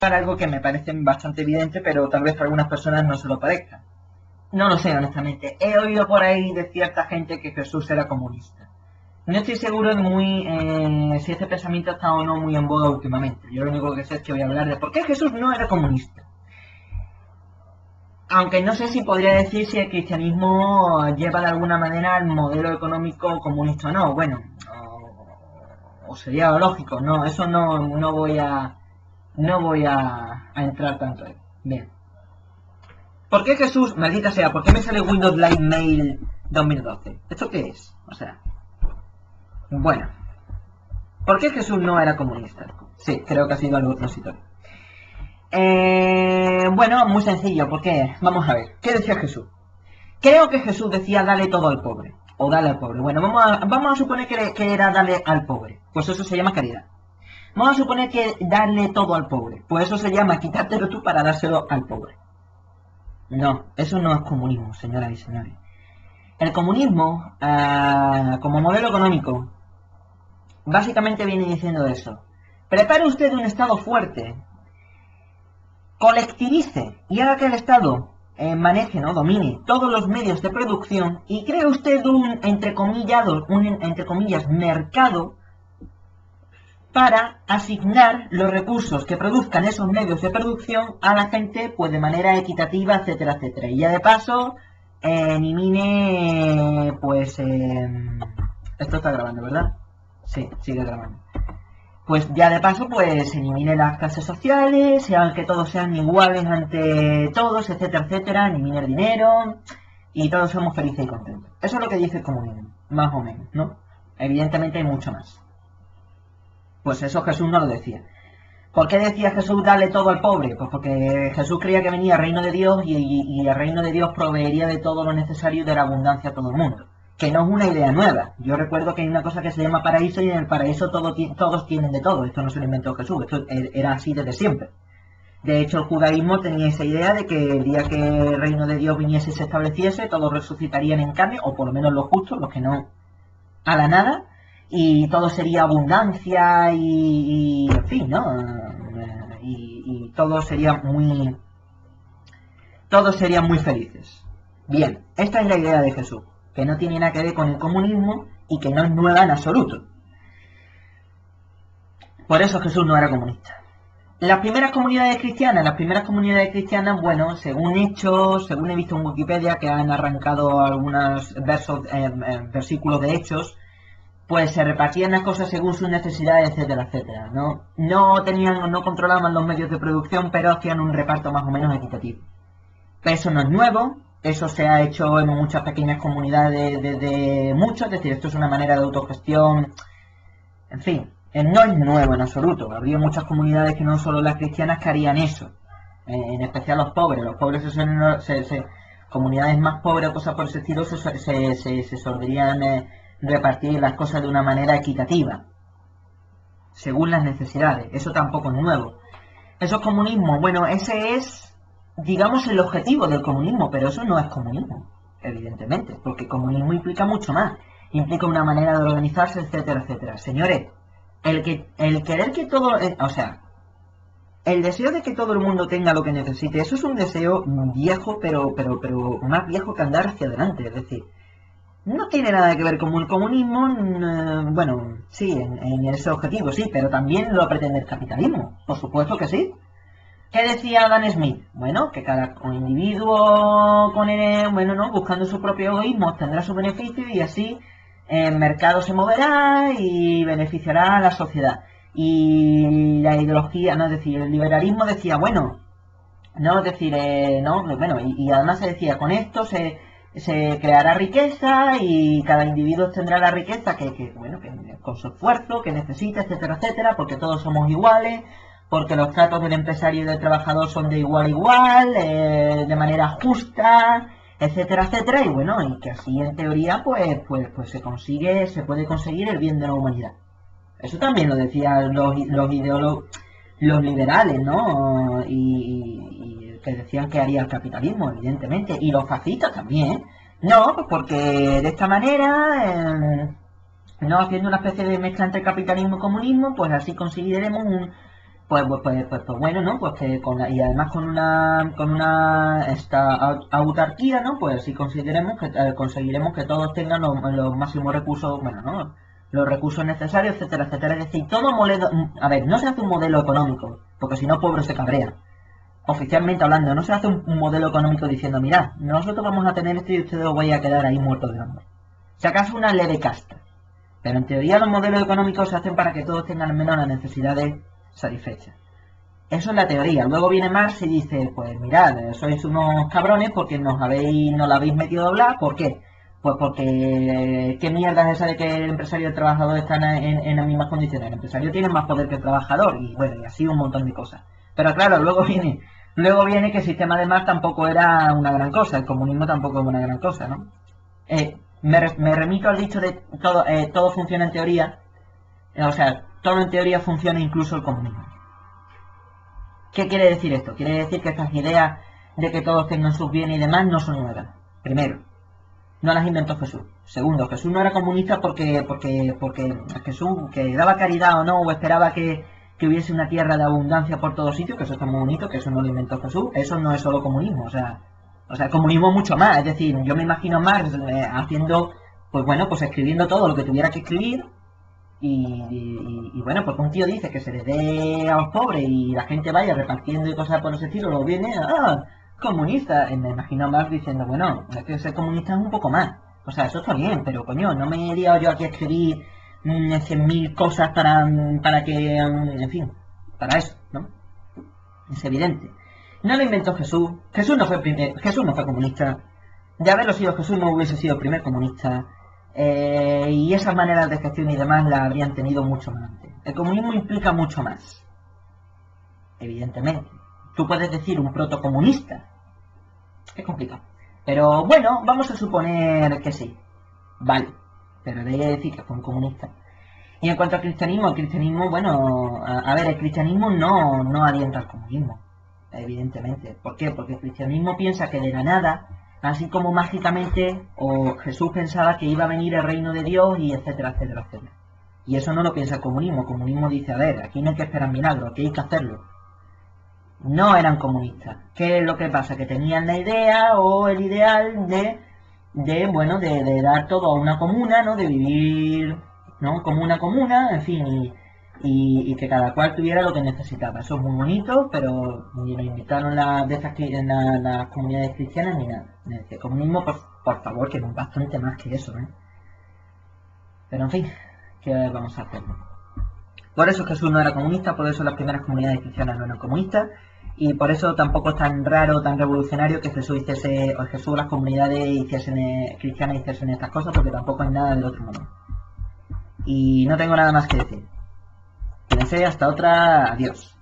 explicar algo que me parece bastante evidente, pero tal vez para algunas personas no se lo parezca. No lo sé, honestamente. He oído por ahí de cierta gente que Jesús era comunista. No estoy seguro de si este pensamiento está o no muy en boga últimamente. Yo lo único que sé es que voy a hablar de por qué Jesús no era comunista. Aunque no sé si podría decir si el cristianismo lleva de alguna manera el modelo económico comunista o no. Bueno, o sería lógico. No, eso no voy a entrar tanto ahí. Bien. ¿Por qué Jesús, maldita sea, por qué me sale Windows Live Mail 2012? ¿Esto qué es? O sea, bueno. ¿Por qué Jesús no era comunista? Sí, creo que ha sido algo transitorio. Bueno, muy sencillo, ¿por qué? Vamos a ver, ¿qué decía Jesús? Creo que Jesús decía dale todo al pobre, o dale al pobre. Bueno, vamos a suponer que era darle al pobre, pues eso se llama caridad. Vamos a suponer que darle todo al pobre, pues eso se llama quitártelo tú para dárselo al pobre. No, eso no es comunismo, señoras y señores. El comunismo, como modelo económico, básicamente viene diciendo eso. Prepare usted un Estado fuerte, colectivice y haga que el Estado maneje, ¿no? Domine todos los medios de producción y cree usted un entre comillas, mercado para asignar los recursos que produzcan esos medios de producción a la gente, pues de manera equitativa, etcétera, etcétera. Y ya de paso, elimine, pues, esto está grabando, ¿verdad? Sí, sigue grabando. Pues ya de paso, pues, elimine las clases sociales, sean que todos sean iguales ante todos, etcétera, etcétera, elimine el dinero, y todos somos felices y contentos. Eso es lo que dice el comunismo, más o menos, ¿no? Evidentemente hay mucho más. Pues eso Jesús no lo decía. ¿Por qué decía Jesús darle todo al pobre? Pues porque Jesús creía que venía el reino de Dios y el reino de Dios proveería de todo lo necesario y de la abundancia a todo el mundo. Que no es una idea nueva. Yo recuerdo que hay una cosa que se llama paraíso y en el paraíso todos tienen de todo. Esto no se lo inventó Jesús, esto era así desde siempre. De hecho, el judaísmo tenía esa idea de que el día que el reino de Dios viniese y se estableciese, todos resucitarían en carne, o por lo menos los justos, los que no a la nada, y todo sería abundancia y en fin, ¿no? Y todos serían muy felices. Bien, esta es la idea de Jesús, que no tiene nada que ver con el comunismo y que no es nueva en absoluto. Por eso Jesús no era comunista. Las primeras comunidades cristianas, bueno, según hechos, según he visto en Wikipedia, que han arrancado algunos versículos de hechos, pues se repartían las cosas según sus necesidades, etcétera, etcétera, ¿no? No controlaban los medios de producción, pero hacían un reparto más o menos equitativo. Eso no es nuevo, eso se ha hecho en muchas pequeñas comunidades desde mucho, es decir, esto es una manera de autogestión, en fin, no es nuevo en absoluto. Habría muchas comunidades que no solo las cristianas que harían eso, en especial los pobres comunidades más pobres o cosas por ese estilo se solderían repartir las cosas de una manera equitativa, según las necesidades. Eso tampoco es nuevo. Eso es comunismo. Bueno, ese es, digamos, el objetivo del comunismo, pero eso no es comunismo, evidentemente, porque comunismo implica mucho más. Implica una manera de organizarse, etcétera, etcétera. Señores, el querer que todo, o sea, el deseo de que todo el mundo tenga lo que necesite, eso es un deseo viejo, pero más viejo que andar hacia adelante, es decir, no tiene nada que ver con el comunismo, bueno, sí, en ese objetivo, sí, pero también lo pretende el capitalismo, por supuesto que sí. ¿Qué decía Adam Smith? Bueno, que cada individuo buscando su propio egoísmo tendrá su beneficio y así el mercado se moverá y beneficiará a la sociedad. Y la ideología, no, es decir, el liberalismo decía, bueno, no, es decir, y además se decía, con esto se creará riqueza y cada individuo tendrá la riqueza que con su esfuerzo, que necesita, etcétera, etcétera, porque todos somos iguales, porque los tratos del empresario y del trabajador son de igual a igual, de manera justa, etcétera, etcétera, y bueno, y que así en teoría pues se puede conseguir el bien de la humanidad. Eso también lo decían los ideólogos, los liberales, ¿no? Y que decían que haría el capitalismo, evidentemente, y los fascistas también, ¿eh? No, pues porque de esta manera, no haciendo una especie de mezcla entre capitalismo y comunismo, pues así conseguiremos Pues bueno, ¿no? Pues que y además con una autarquía, ¿no? Pues si conseguiremos que todos tengan los máximos recursos, bueno, ¿no? Los recursos necesarios, etcétera, etcétera. Es decir, todo modelo, a ver, no se hace un modelo económico, porque si no, pueblo se cabrea. Oficialmente hablando, no se hace un modelo económico diciendo, mirad, nosotros vamos a tener esto y ustedes os vais a quedar ahí muertos de hambre. Si acaso una leve casta. Pero en teoría los modelos económicos se hacen para que todos tengan al menos las necesidades satisfechas. Eso es la teoría. Luego viene Marx y dice, pues mirad, sois unos cabrones porque nos la habéis metido a hablar. ¿Por qué? Pues porque qué mierda es esa de que el empresario y el trabajador están en las mismas condiciones. El empresario tiene más poder que el trabajador y bueno, y así un montón de cosas. Pero claro, luego viene que el sistema de Marx tampoco era una gran cosa, el comunismo tampoco es una gran cosa, ¿no? Me remito al dicho de todo funciona en teoría, o sea, todo en teoría funciona, incluso el comunismo. ¿Qué quiere decir esto? Quiere decir que estas ideas de que todos tengan sus bienes y demás no son nuevas. Primero, no las inventó Jesús. Segundo, Jesús no era comunista porque Jesús, que daba caridad o no, o esperaba que hubiese una tierra de abundancia por todos sitios, que eso está muy bonito, que eso no lo inventó Jesús. Eso no es solo comunismo, o sea, el comunismo mucho más. Es decir, yo me imagino a Marx haciendo, pues bueno, pues escribiendo todo lo que tuviera que escribir. Y bueno, porque un tío dice que se les dé a los pobres y la gente vaya repartiendo y cosas por ese estilo, luego viene, comunista. Me imagino a Marx diciendo, bueno, es que ser comunista es un poco más. O sea, eso está bien, pero coño, no me he liado yo aquí a escribir 100.000 cosas para que, en fin, para eso, ¿no? Es evidente. No lo inventó Jesús. Jesús no fue comunista. De haberlo sido Jesús no hubiese sido el primer comunista. Y esas maneras de gestión y demás las habrían tenido mucho más antes. El comunismo implica mucho más. Evidentemente. Tú puedes decir un protocomunista. Es complicado. Pero bueno, vamos a suponer que sí. Vale. Pero de ahí a decir que fue un comunista. Y en cuanto al cristianismo, bueno, a ver, el cristianismo no alienta al comunismo. Evidentemente. ¿Por qué? Porque el cristianismo piensa que de la nada, así como mágicamente, o Jesús pensaba que iba a venir el reino de Dios y etcétera, etcétera, etcétera. Y eso no lo piensa el comunismo. El comunismo dice, a ver, aquí no hay que esperar milagros, aquí hay que hacerlo. No eran comunistas. ¿Qué es lo que pasa? Que tenían la idea o el ideal de dar todo a una comuna, ¿no? De vivir, ¿no? Como una comuna, en fin, y que cada cual tuviera lo que necesitaba. Eso es muy bonito, pero ni lo invitaron las comunidades cristianas ni nada. El comunismo, por favor, que es bastante más que eso, ¿eh? Pero en fin, ¿qué vamos a hacer? Por eso Jesús no era comunista, por eso las primeras comunidades cristianas no eran comunistas, y por eso tampoco es tan raro, tan revolucionario que Jesús las comunidades cristianas hiciesen estas cosas, porque tampoco hay nada del otro mundo. Y no tengo nada más que decir. Cuídense, hasta otra, adiós.